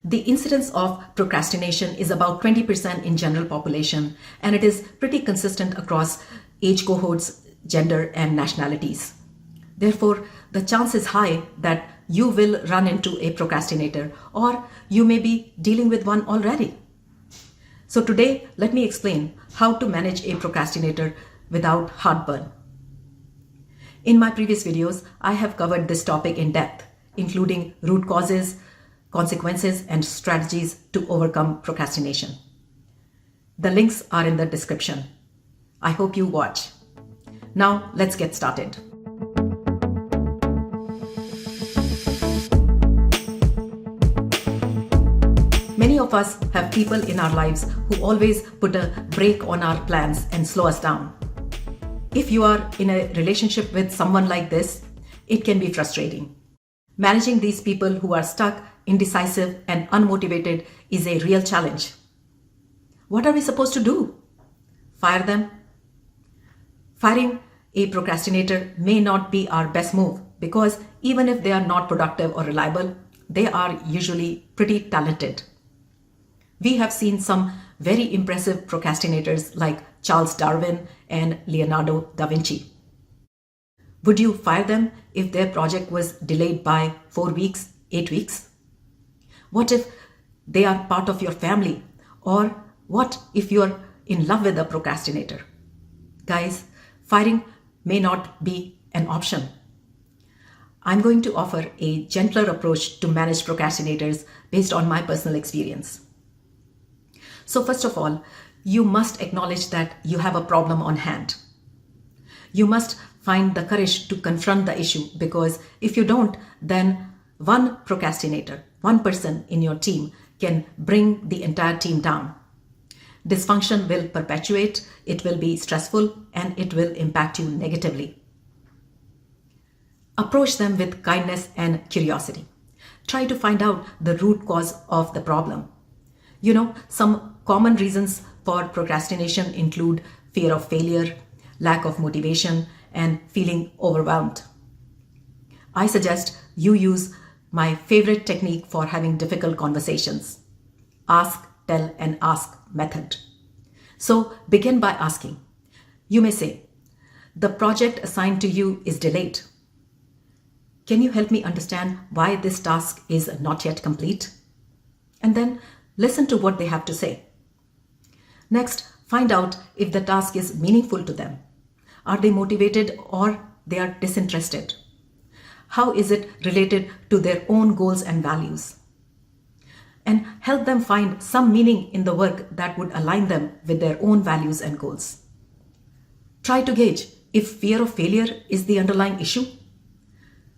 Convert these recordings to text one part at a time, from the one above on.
The incidence of procrastination is about 20% in general population, and it is pretty consistent across age cohorts, gender, and nationalities. Therefore, the chance is high that you will run into a procrastinator, or you may be dealing with one already. So today, let me explain how to manage a procrastinator without heartburn. In my previous videos, I have covered this topic in depth, including root causes, consequences, and strategies to overcome procrastination. The links are in the description. I hope you watch. Now, let's get started. Many of us have people in our lives who always put a brake on our plans and slow us down. If you are in a relationship with someone like this, it can be frustrating. Managing these people who are stuck, indecisive, and unmotivated is a real challenge. What are we supposed to do? Fire them? Firing a procrastinator may not be our best move because even if they are not productive or reliable, they are usually pretty talented. We have seen some very impressive procrastinators like Charles Darwin and Leonardo da Vinci. Would you fire them if their project was delayed by 4 weeks, 8 weeks? What if they are part of your family? Or what if you're in love with a procrastinator? Guys, firing may not be an option. I'm going to offer a gentler approach to manage procrastinators based on my personal experience. So first of all, you must acknowledge that you have a problem on hand. You must find the courage to confront the issue, because if you don't, then one procrastinator, one person in your team can bring the entire team down. Dysfunction will perpetuate, it will be stressful, and it will impact you negatively. Approach them with kindness and curiosity. Try to find out the root cause of the problem. You know, some common reasons for procrastination include fear of failure, lack of motivation, and feeling overwhelmed. I suggest you use my favorite technique for having difficult conversations: ask, tell, and ask method. So begin by asking. You may say, "The project assigned to you is delayed. Can you help me understand why this task is not yet complete?" And then listen to what they have to say. Next, find out if the task is meaningful to them. Are they motivated or they are disinterested? How is it related to their own goals and values? And help them find some meaning in the work that would align them with their own values and goals. Try to gauge if fear of failure is the underlying issue.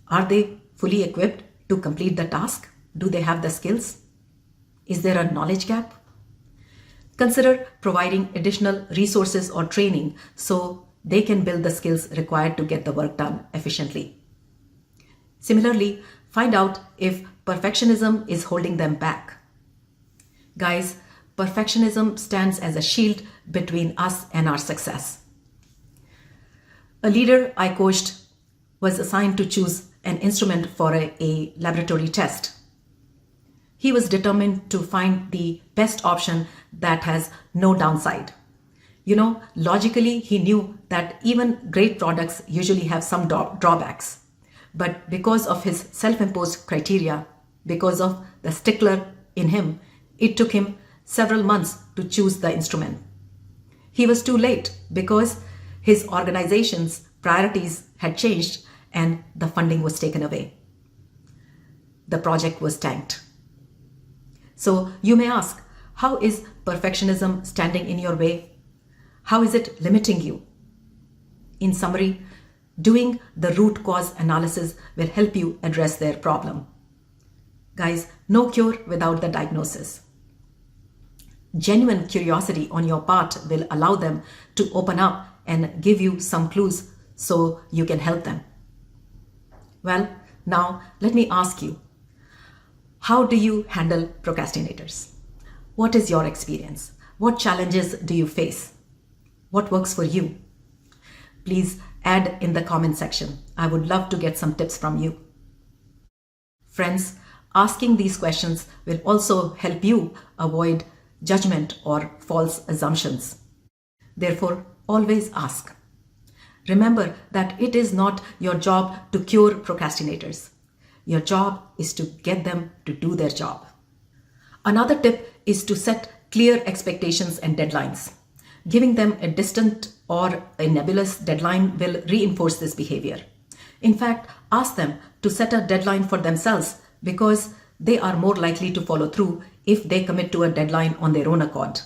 Are they fully equipped to complete the task? Do they have the skills? Is there a knowledge gap? Consider providing additional resources or training so they can build the skills required to get the work done efficiently. Similarly, find out if perfectionism is holding them back. Guys, perfectionism stands as a shield between us and our success. A leader I coached was assigned to choose an instrument for a laboratory test. He was determined to find the best option that has no downside. You know, logically, he knew that even great products usually have some drawbacks. But because of his self-imposed criteria, because of the stickler in him, it took him several months to choose the instrument. He was too late because his organization's priorities had changed and the funding was taken away. The project was tanked. So you may ask, how is perfectionism standing in your way? How is it limiting you? In summary, doing the root cause analysis will help you address their problem. Guys, no cure without the diagnosis. Genuine curiosity on your part will allow them to open up and give you some clues so you can help them. Well, now let me ask you, how do you handle procrastinators? What is your experience? What challenges do you face? What works for you? Please add in the comment section. I would love to get some tips from you. Friends, Asking these questions will also help you avoid judgment or false assumptions. Therefore, always ask. Remember that it is not your job to cure procrastinators. Your job is to get them to do their job. Another tip is to set clear expectations and deadlines. Giving them a distant or a nebulous deadline will reinforce this behavior. In fact, ask them to set a deadline for themselves because they are more likely to follow through if they commit to a deadline on their own accord.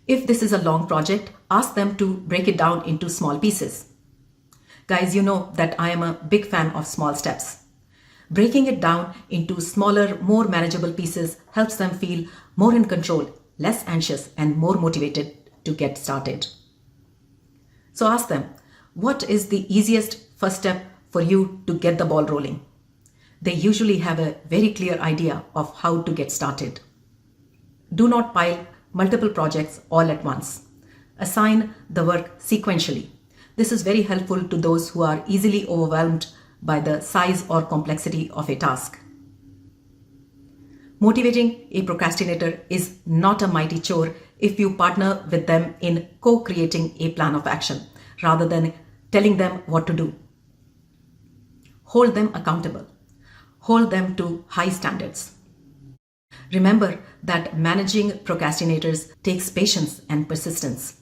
If this is a long project, ask them to break it down into small pieces. Guys, you know that I am a big fan of small steps. Breaking it down into smaller, more manageable pieces helps them feel more in control, less anxious, and more motivated to get started. So ask them, what is the easiest first step for you to get the ball rolling? They usually have a very clear idea of how to get started. Do not pile multiple projects all at once. Assign the work sequentially. This is very helpful to those who are easily overwhelmed by the size or complexity of a task. Motivating a procrastinator is not a mighty chore if you partner with them in co-creating a plan of action rather than telling them what to do. Hold them accountable. Hold them to high standards. Remember that managing procrastinators takes patience and persistence.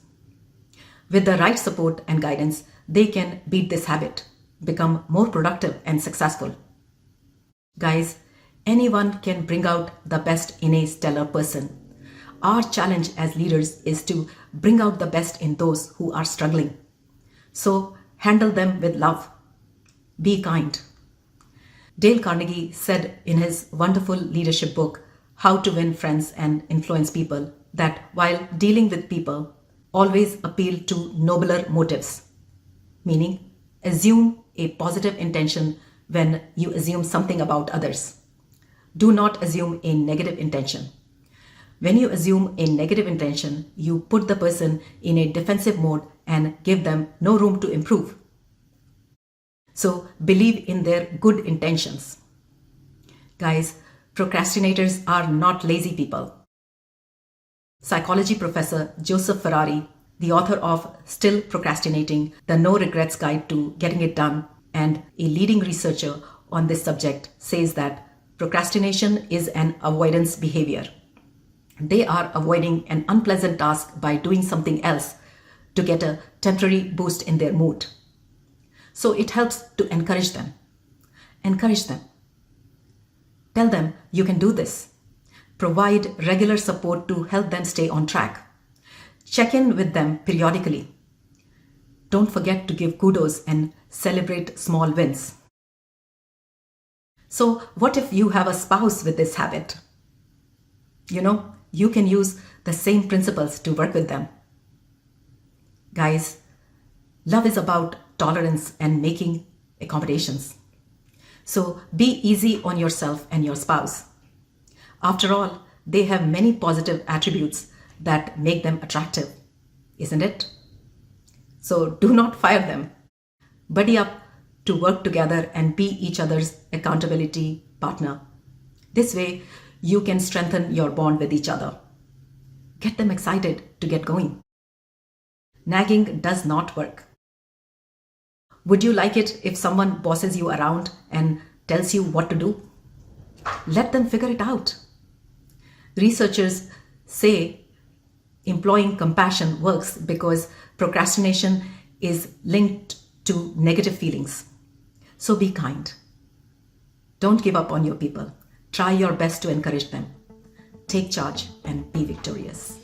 With the right support and guidance, they can beat this habit, become more productive and successful. Guys, anyone can bring out the best in a stellar person. Our challenge as leaders is to bring out the best in those who are struggling. So handle them with love. Be kind. Dale Carnegie said in his wonderful leadership book, How to Win Friends and Influence People, that while dealing with people, always appeal to nobler motives, meaning assume a positive intention when you assume something about others. Do not assume a negative intention. When you assume a negative intention, you put the person in a defensive mode and give them no room to improve. So believe in their good intentions. Guys, procrastinators are not lazy people. Psychology professor Joseph Ferrari, the author of Still Procrastinating, The No Regrets Guide to Getting It Done, and a leading researcher on this subject, says that procrastination is an avoidance behavior. They are avoiding an unpleasant task by doing something else to get a temporary boost in their mood. So it helps to encourage them. Encourage them. Tell them you can do this. Provide regular support to help them stay on track. Check in with them periodically. Don't forget to give kudos and celebrate small wins. So what if you have a spouse with this habit? You can use the same principles to work with them. Guys, love is about tolerance and making accommodations. So be easy on yourself and your spouse. After all, they have many positive attributes that make them attractive, isn't it? So do not fire them. Buddy up to work together and be each other's accountability partner. This way, you can strengthen your bond with each other. Get them excited to get going. Nagging does not work. Would you like it if someone bosses you around and tells you what to do? Let them figure it out. Researchers say employing compassion works because procrastination is linked to negative feelings. So be kind. Don't give up on your people. Try your best to encourage them. Take charge and be victorious.